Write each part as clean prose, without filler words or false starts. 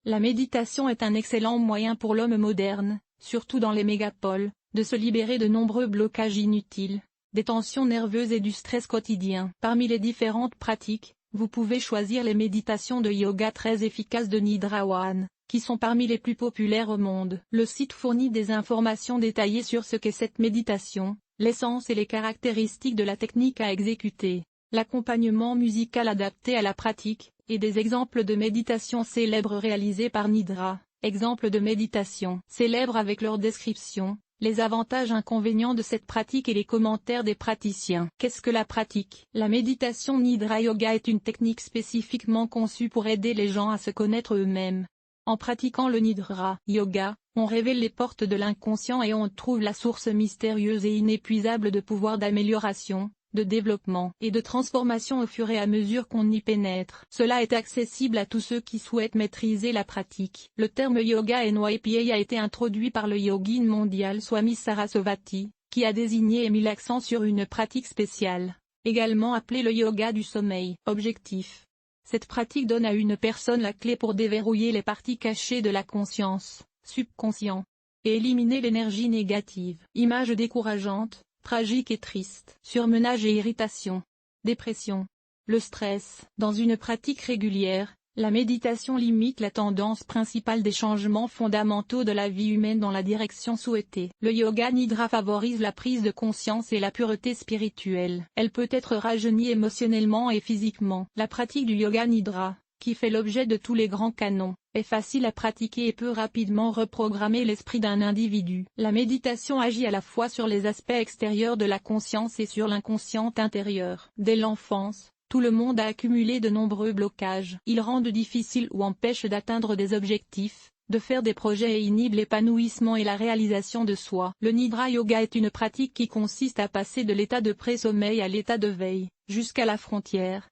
La méditation est un excellent moyen pour l'homme moderne, surtout dans les mégapoles, de se libérer de nombreux blocages inutiles, des tensions nerveuses et du stress quotidien. Parmi les différentes pratiques, vous pouvez choisir les méditations de yoga très efficaces de Nidra One, qui sont parmi les plus populaires au monde. Le site fournit des informations détaillées sur ce qu'est cette méditation, l'essence et les caractéristiques de la technique à exécuter, l'accompagnement musical adapté à la pratique, et des exemples de méditation célèbres réalisées par Nidra, exemples de méditation célèbres avec leur description, les avantages inconvénients de cette pratique et les commentaires des praticiens. Qu'est-ce que la pratique? La méditation Nidra Yoga est une technique spécifiquement conçue pour aider les gens à se connaître eux-mêmes. En pratiquant le Nidra Yoga, on révèle les portes de l'inconscient et on trouve la source mystérieuse et inépuisable de pouvoir d'amélioration, de développement et de transformation au fur et à mesure qu'on y pénètre. Cela est accessible à tous ceux qui souhaitent maîtriser la pratique. Le terme yoga NYPA a été introduit par le yogin mondial Swami Sarasvati, qui a désigné et mis l'accent sur une pratique spéciale, également appelée le yoga du sommeil. Objectif: cette pratique donne à une personne la clé pour déverrouiller les parties cachées de la conscience, subconscient, et éliminer l'énergie négative. Images décourageantes, tragique et triste. Surmenage et irritation. Dépression. Le stress. Dans une pratique régulière, la méditation limite la tendance principale des changements fondamentaux de la vie humaine dans la direction souhaitée. Le yoga nidra favorise la prise de conscience et la pureté spirituelle. Elle peut être rajeunie émotionnellement et physiquement. La pratique du yoga nidra, qui fait l'objet de tous les grands canons, est facile à pratiquer et peut rapidement reprogrammer l'esprit d'un individu. La méditation agit à la fois sur les aspects extérieurs de la conscience et sur l'inconscient intérieur. Dès l'enfance, tout le monde a accumulé de nombreux blocages. Ils rendent difficile ou empêchent d'atteindre des objectifs, de faire des projets et inhibent l'épanouissement et la réalisation de soi. Le Nidra Yoga est une pratique qui consiste à passer de l'état de pré-sommeil à l'état de veille, jusqu'à la frontière.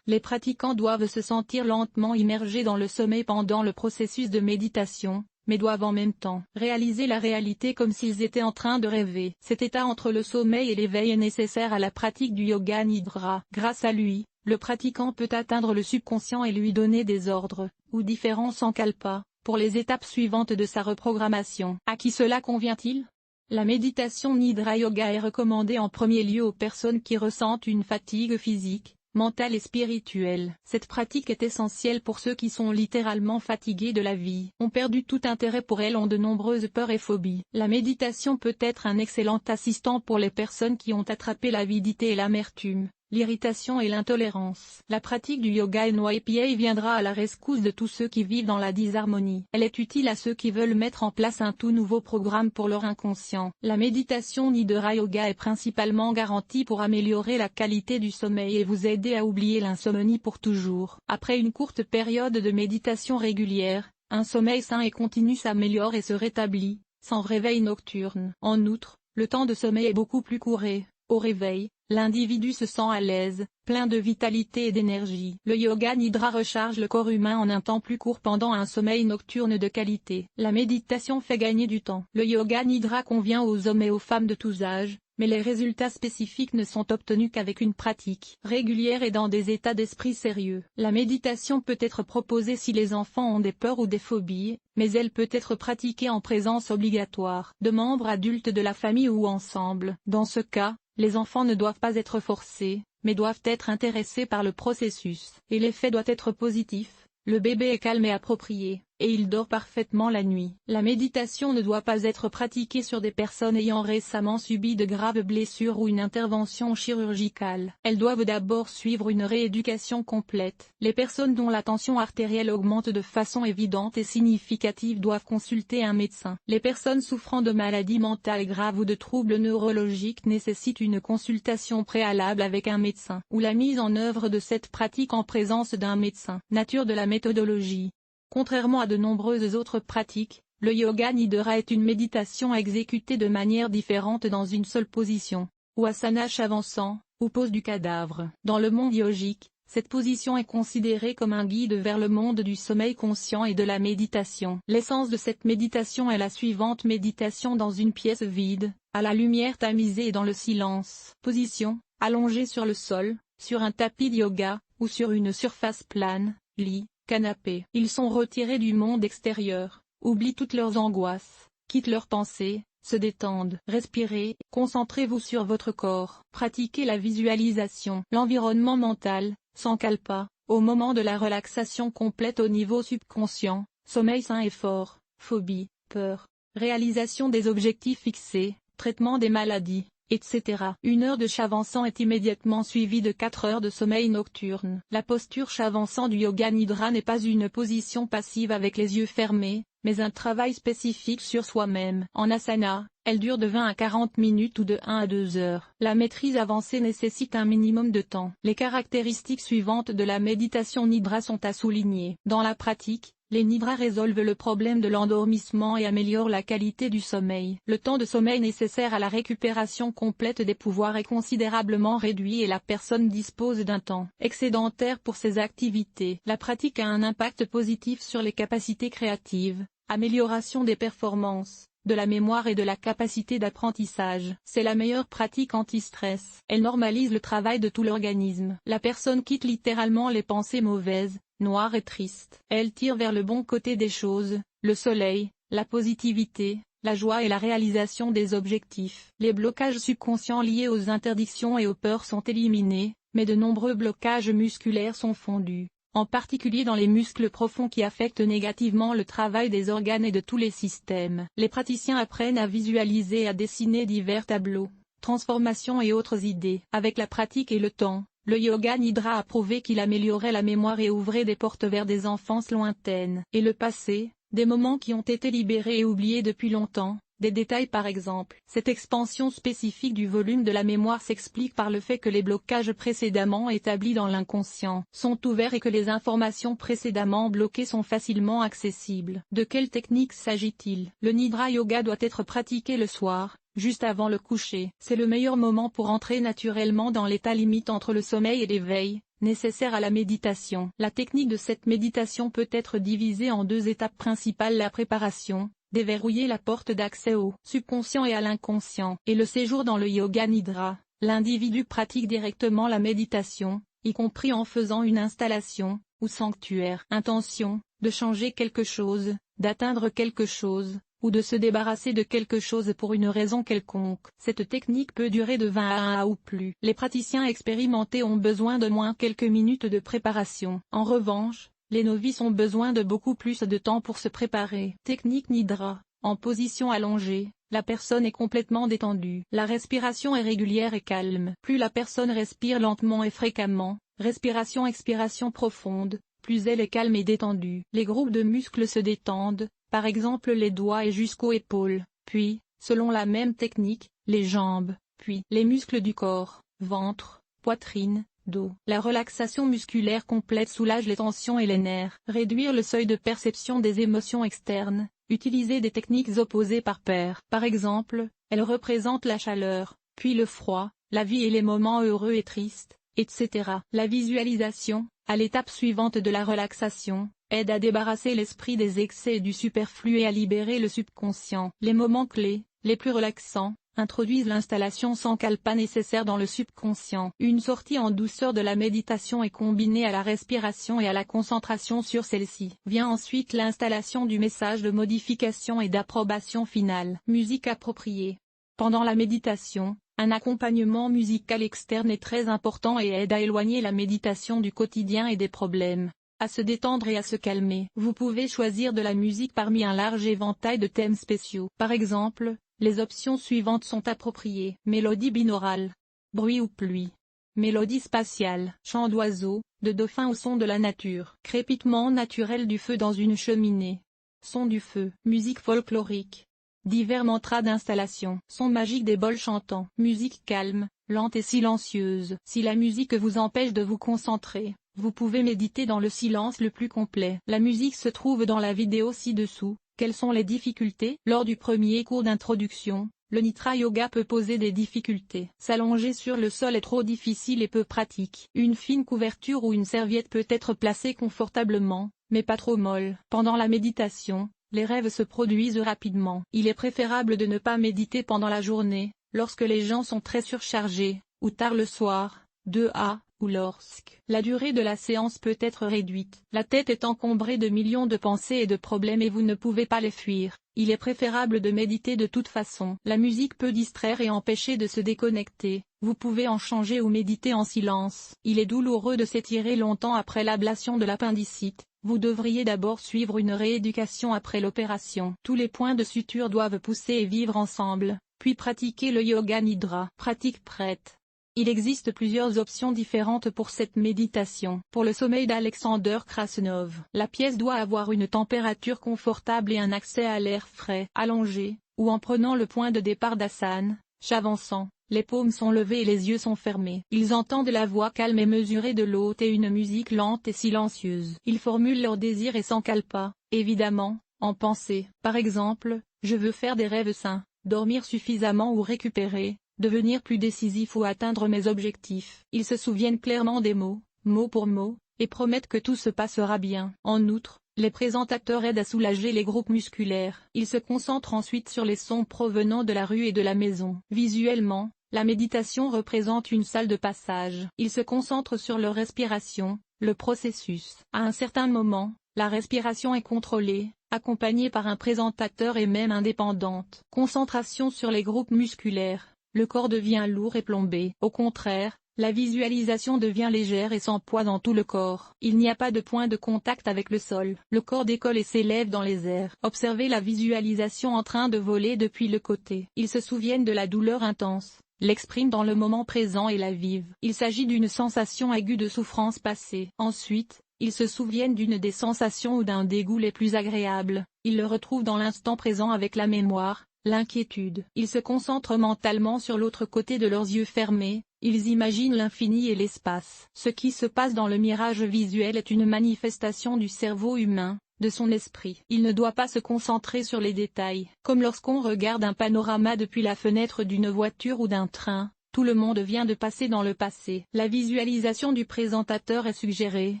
Les pratiquants doivent se sentir lentement immergés dans le sommeil pendant le processus de méditation, mais doivent en même temps réaliser la réalité comme s'ils étaient en train de rêver. Cet état entre le sommeil et l'éveil est nécessaire à la pratique du yoga nidra. Grâce à lui, le pratiquant peut atteindre le subconscient et lui donner des ordres, ou différents sankalpas, pour les étapes suivantes de sa reprogrammation. À qui cela convient-il? La méditation Nidra Yoga est recommandée en premier lieu aux personnes qui ressentent une fatigue physique, mentale et spirituelle. Cette pratique est essentielle pour ceux qui sont littéralement fatigués de la vie, ont perdu tout intérêt pour elle, ont de nombreuses peurs et phobies. La méditation peut être un excellent assistant pour les personnes qui ont attrapé l'avidité et l'amertume, l'irritation et l'intolérance. La pratique du yoga NYPA viendra à la rescousse de tous ceux qui vivent dans la disharmonie. Elle est utile à ceux qui veulent mettre en place un tout nouveau programme pour leur inconscient. La méditation Nidra Yoga est principalement garantie pour améliorer la qualité du sommeil et vous aider à oublier l'insomnie pour toujours. Après une courte période de méditation régulière, un sommeil sain et continu s'améliore et se rétablit, sans réveil nocturne. En outre, le temps de sommeil est beaucoup plus court et, au réveil, l'individu se sent à l'aise, plein de vitalité et d'énergie. Le yoga nidra recharge le corps humain en un temps plus court pendant un sommeil nocturne de qualité. La méditation fait gagner du temps. Le yoga nidra convient aux hommes et aux femmes de tous âges, mais les résultats spécifiques ne sont obtenus qu'avec une pratique régulière et dans des états d'esprit sérieux. La méditation peut être proposée si les enfants ont des peurs ou des phobies, mais elle peut être pratiquée en présence obligatoire de membres adultes de la famille ou ensemble. Dans ce cas, les enfants ne doivent pas être forcés, mais doivent être intéressés par le processus. Et l'effet doit être positif, le bébé est calme et approprié, et il dort parfaitement la nuit. La méditation ne doit pas être pratiquée sur des personnes ayant récemment subi de graves blessures ou une intervention chirurgicale. Elles doivent d'abord suivre une rééducation complète. Les personnes dont la tension artérielle augmente de façon évidente et significative doivent consulter un médecin. Les personnes souffrant de maladies mentales graves ou de troubles neurologiques nécessitent une consultation préalable avec un médecin, ou la mise en œuvre de cette pratique en présence d'un médecin. Nature de la méthodologie. Contrairement à de nombreuses autres pratiques, le yoga nidra est une méditation exécutée de manière différente dans une seule position, ou asana avançant, ou pose du cadavre. Dans le monde yogique, cette position est considérée comme un guide vers le monde du sommeil conscient et de la méditation. L'essence de cette méditation est la suivante: méditation dans une pièce vide, à la lumière tamisée et dans le silence. Position: allongé sur le sol, sur un tapis de yoga, ou sur une surface plane, lit, canapé. Ils sont retirés du monde extérieur, oublient toutes leurs angoisses, quittent leurs pensées, se détendent. Respirez, concentrez-vous sur votre corps. Pratiquez la visualisation. L'environnement mental, Sankalpa, au moment de la relaxation complète au niveau subconscient, sommeil sain et fort, phobie, peur, réalisation des objectifs fixés, traitement des maladies, etc. 1 heure de Shavansana est immédiatement suivie de 4 heures de sommeil nocturne. La posture Shavansana du Yoga Nidra n'est pas une position passive avec les yeux fermés, mais un travail spécifique sur soi-même. En asana, elle dure de 20 à 40 minutes ou de 1 à 2 heures. La maîtrise avancée nécessite un minimum de temps. Les caractéristiques suivantes de la méditation Nidra sont à souligner. Dans la pratique, les Nidras résolvent le problème de l'endormissement et améliorent la qualité du sommeil. Le temps de sommeil nécessaire à la récupération complète des pouvoirs est considérablement réduit et la personne dispose d'un temps excédentaire pour ses activités. La pratique a un impact positif sur les capacités créatives, amélioration des performances, de la mémoire et de la capacité d'apprentissage. C'est la meilleure pratique anti-stress. Elle normalise le travail de tout l'organisme. La personne quitte littéralement les pensées mauvaises, noires et tristes. Elle tire vers le bon côté des choses, le soleil, la positivité, la joie et la réalisation des objectifs. Les blocages subconscients liés aux interdictions et aux peurs sont éliminés, mais de nombreux blocages musculaires sont fondus, en particulier dans les muscles profonds qui affectent négativement le travail des organes et de tous les systèmes. Les praticiens apprennent à visualiser et à dessiner divers tableaux, transformations et autres idées. Avec la pratique et le temps, le Yoga Nidra a prouvé qu'il améliorait la mémoire et ouvrait des portes vers des enfances lointaines et le passé, des moments qui ont été libérés et oubliés depuis longtemps. Des détails par exemple. Cette expansion spécifique du volume de la mémoire s'explique par le fait que les blocages précédemment établis dans l'inconscient sont ouverts et que les informations précédemment bloquées sont facilement accessibles. De quelle technique s'agit-il? Le Nidra Yoga doit être pratiqué le soir, juste avant le coucher. C'est le meilleur moment pour entrer naturellement dans l'état limite entre le sommeil et l'éveil, nécessaire à la méditation. La technique de cette méditation peut être divisée en 2 étapes principales: la préparation, déverrouiller la porte d'accès au subconscient et à l'inconscient, et le séjour dans le Yoga Nidra. L'individu pratique directement la méditation, y compris en faisant une installation, ou sanctuaire. Intention, de changer quelque chose, d'atteindre quelque chose, ou de se débarrasser de quelque chose pour une raison quelconque. Cette technique peut durer de 20 à 1 ou plus. Les praticiens expérimentés ont besoin de moins quelques minutes de préparation. En revanche, les novices ont besoin de beaucoup plus de temps pour se préparer. Technique Nidra. En position allongée, la personne est complètement détendue. La respiration est régulière et calme. Plus la personne respire lentement et fréquemment, respiration-expiration profonde, plus elle est calme et détendue. Les groupes de muscles se détendent, par exemple les doigts et jusqu'aux épaules, puis, selon la même technique, les jambes, puis les muscles du corps, ventre, poitrine, dos. La relaxation musculaire complète soulage les tensions et les nerfs. Réduire le seuil de perception des émotions externes, utiliser des techniques opposées par paires. Par exemple, elles représentent la chaleur, puis le froid, la vie et les moments heureux et tristes, etc. La visualisation, à l'étape suivante de la relaxation, aide à débarrasser l'esprit des excès et du superflu et à libérer le subconscient. Les moments clés, les plus relaxants, introduisent l'installation Sankalpa nécessaire dans le subconscient. Une sortie en douceur de la méditation est combinée à la respiration et à la concentration sur celle-ci. Vient ensuite l'installation du message de modification et d'approbation finale. Musique appropriée. Pendant la méditation, un accompagnement musical externe est très important et aide à éloigner la méditation du quotidien et des problèmes, à se détendre et à se calmer. Vous pouvez choisir de la musique parmi un large éventail de thèmes spéciaux. Par exemple, les options suivantes sont appropriées. Mélodie binaurale. Bruit ou pluie. Mélodie spatiale. Chant d'oiseaux, de dauphins ou son de la nature. Crépitement naturel du feu dans une cheminée. Son du feu. Musique folklorique. Divers mantras d'installation. Son magique des bols chantants. Musique calme, lente et silencieuse. Si la musique vous empêche de vous concentrer, vous pouvez méditer dans le silence le plus complet. La musique se trouve dans la vidéo ci-dessous. Quelles sont les difficultés? Lors du premier cours d'introduction, le Nidra Yoga peut poser des difficultés. S'allonger sur le sol est trop difficile et peu pratique. Une fine couverture ou une serviette peut être placée confortablement, mais pas trop molle. Pendant la méditation, les rêves se produisent rapidement. Il est préférable de ne pas méditer pendant la journée, lorsque les gens sont très surchargés, ou tard le soir, 2 à ou lorsque la durée de la séance peut être réduite. La tête est encombrée de millions de pensées et de problèmes et vous ne pouvez pas les fuir. Il est préférable de méditer de toute façon. La musique peut distraire et empêcher de se déconnecter. Vous pouvez en changer ou méditer en silence. Il est douloureux de s'étirer longtemps après l'ablation de l'appendicite. Vous devriez d'abord suivre une rééducation après l'opération. Tous les points de suture doivent pousser et vivre ensemble, puis pratiquer le yoga nidra. Pratique prête. Il existe plusieurs options différentes pour cette méditation. Pour le sommeil d'Alexander Krasnov, la pièce doit avoir une température confortable et un accès à l'air frais. Allongé, ou en prenant le point de départ d'asana, s'avançant, les paumes sont levées et les yeux sont fermés. Ils entendent la voix calme et mesurée de l'hôte et une musique lente et silencieuse. Ils formulent leurs désirs et s'encalpent, évidemment, en pensée. Par exemple, je veux faire des rêves sains, dormir suffisamment ou récupérer, devenir plus décisif ou atteindre mes objectifs. Ils se souviennent clairement des mots, mot pour mot, et promettent que tout se passera bien. En outre, les présentateurs aident à soulager les groupes musculaires. Ils se concentrent ensuite sur les sons provenant de la rue et de la maison. Visuellement, la méditation représente une salle de passage. Ils se concentrent sur leur respiration, le processus. À un certain moment, la respiration est contrôlée, accompagnée par un présentateur et même indépendante. Concentration sur les groupes musculaires. Le corps devient lourd et plombé. Au contraire, la visualisation devient légère et sans poids dans tout le corps. Il n'y a pas de point de contact avec le sol. Le corps décolle et s'élève dans les airs. Observez la visualisation en train de voler depuis le côté. Ils se souviennent de la douleur intense, l'expriment dans le moment présent et la vivent. Il s'agit d'une sensation aiguë de souffrance passée. Ensuite, ils se souviennent d'une des sensations ou d'un dégoût les plus agréables. Ils le retrouvent dans l'instant présent avec la mémoire, l'inquiétude. Ils se concentrent mentalement sur l'autre côté de leurs yeux fermés, ils imaginent l'infini et l'espace. Ce qui se passe dans le mirage visuel est une manifestation du cerveau humain, de son esprit. Il ne doit pas se concentrer sur les détails. Comme lorsqu'on regarde un panorama depuis la fenêtre d'une voiture ou d'un train, tout le monde vient de passer dans le passé. La visualisation du présentateur est suggérée.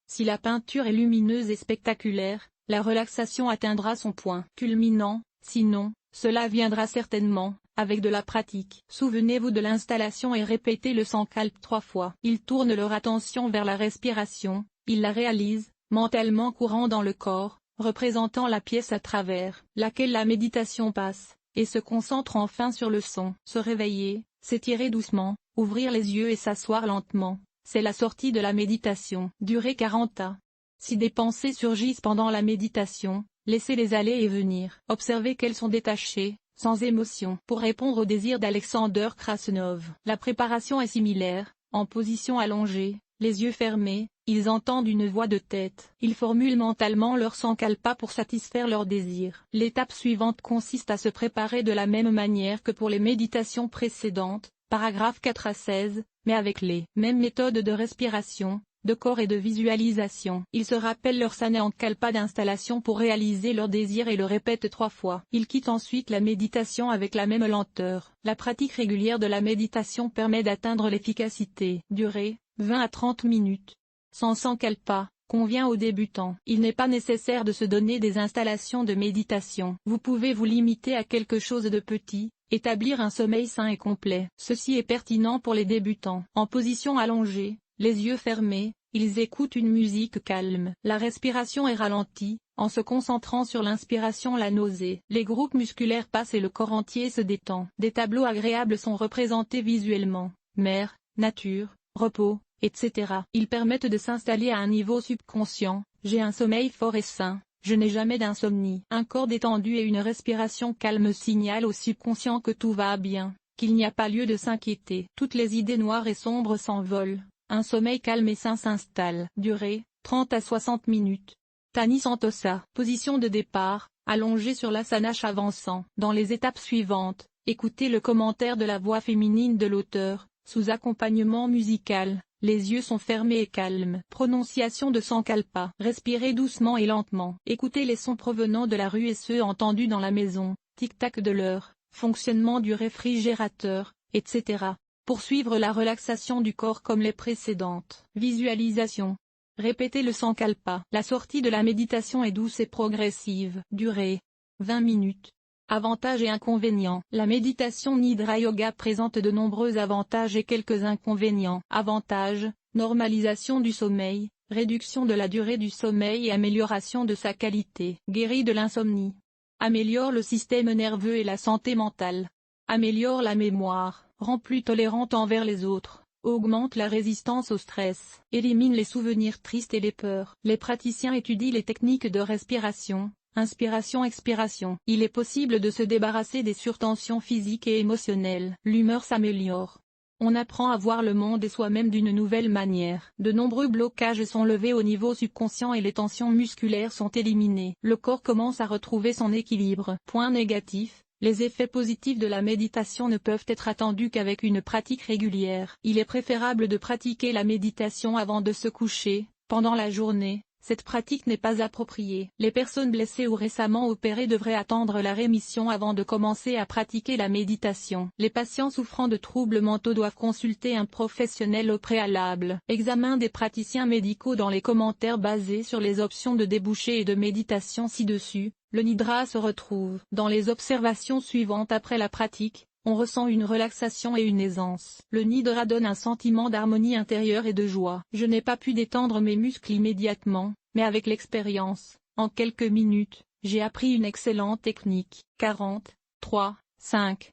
Si la peinture est lumineuse et spectaculaire, la relaxation atteindra son point culminant, sinon, cela viendra certainement, avec de la pratique. Souvenez-vous de l'installation et répétez le sankalp 3 fois. Ils tournent leur attention vers la respiration, ils la réalisent, mentalement courant dans le corps, représentant la pièce à travers laquelle la méditation passe, et se concentrent enfin sur le son. Se réveiller, s'étirer doucement, ouvrir les yeux et s'asseoir lentement, c'est la sortie de la méditation. Durée 40 à. Si des pensées surgissent pendant la méditation, laissez-les aller et venir. Observez qu'elles sont détachées, sans émotion. Pour répondre au désir d'Alexander Krasnov, la préparation est similaire. En position allongée, les yeux fermés, ils entendent une voix de tête. Ils formulent mentalement leur sankalpa pour satisfaire leur désir. L'étape suivante consiste à se préparer de la même manière que pour les méditations précédentes, paragraphes 4 à 16, mais avec les mêmes méthodes de respiration, de corps et de visualisation. Ils se rappellent leur sankalpa d'installation pour réaliser leur désir et le répètent 3 fois. Ils quittent ensuite la méditation avec la même lenteur. La pratique régulière de la méditation permet d'atteindre l'efficacité. Durée, 20 à 30 minutes. Sans sankalpa, convient aux débutants. Il n'est pas nécessaire de se donner des installations de méditation. Vous pouvez vous limiter à quelque chose de petit, établir un sommeil sain et complet. Ceci est pertinent pour les débutants. En position allongée, les yeux fermés, ils écoutent une musique calme. La respiration est ralentie, en se concentrant sur l'inspiration la nausée. Les groupes musculaires passent et le corps entier se détend. Des tableaux agréables sont représentés visuellement. Mer, nature, repos, etc. Ils permettent de s'installer à un niveau subconscient. J'ai un sommeil fort et sain. Je n'ai jamais d'insomnie. Un corps détendu et une respiration calme signalent au subconscient que tout va bien, qu'il n'y a pas lieu de s'inquiéter. Toutes les idées noires et sombres s'envolent. Un sommeil calme et sain s'installe. Durée, 30 à 60 minutes. Tani Santosa. Position de départ, allongé sur l'asana avançant. Dans les étapes suivantes, écoutez le commentaire de la voix féminine de l'auteur, sous accompagnement musical. Les yeux sont fermés et calmes. Prononciation de sankalpa. Respirez doucement et lentement. Écoutez les sons provenant de la rue et ceux entendus dans la maison. Tic-tac de l'heure, fonctionnement du réfrigérateur, etc. Poursuivre la relaxation du corps comme les précédentes. Visualisation. Répétez le sankalpa. La sortie de la méditation est douce et progressive. Durée, 20 minutes. Avantages et inconvénients. La méditation Nidra Yoga présente de nombreux avantages et quelques inconvénients. Avantages, Normalisation du sommeil, réduction de la durée du sommeil et amélioration de sa qualité. Guérit de l'insomnie. Améliore le système nerveux et la santé mentale. Améliore la mémoire, rend plus tolérante envers les autres, augmente la résistance au stress, élimine les souvenirs tristes et les peurs. Les praticiens étudient les techniques de respiration, inspiration-expiration. Il est possible de se débarrasser des surtensions physiques et émotionnelles. L'humeur s'améliore. On apprend à voir le monde et soi-même d'une nouvelle manière. De nombreux blocages sont levés au niveau subconscient et les tensions musculaires sont éliminées. Le corps commence à retrouver son équilibre. Point négatif, les effets positifs de la méditation ne peuvent être attendus qu'avec une pratique régulière. Il est préférable de pratiquer la méditation avant de se coucher, pendant la journée. Cette pratique n'est pas appropriée. Les personnes blessées ou récemment opérées devraient attendre la rémission avant de commencer à pratiquer la méditation. Les patients souffrant de troubles mentaux doivent consulter un professionnel au préalable. Examen des praticiens médicaux dans les commentaires basés sur les options de débouché et de méditation ci-dessus. Le nidra se retrouve dans les observations suivantes après la pratique. On ressent une relaxation et une aisance. Le nidra donne un sentiment d'harmonie intérieure et de joie. Je n'ai pas pu détendre mes muscles immédiatement, mais avec l'expérience, en quelques minutes, j'ai appris une excellente technique. 40, 3, 5,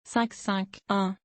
5, 5, 1.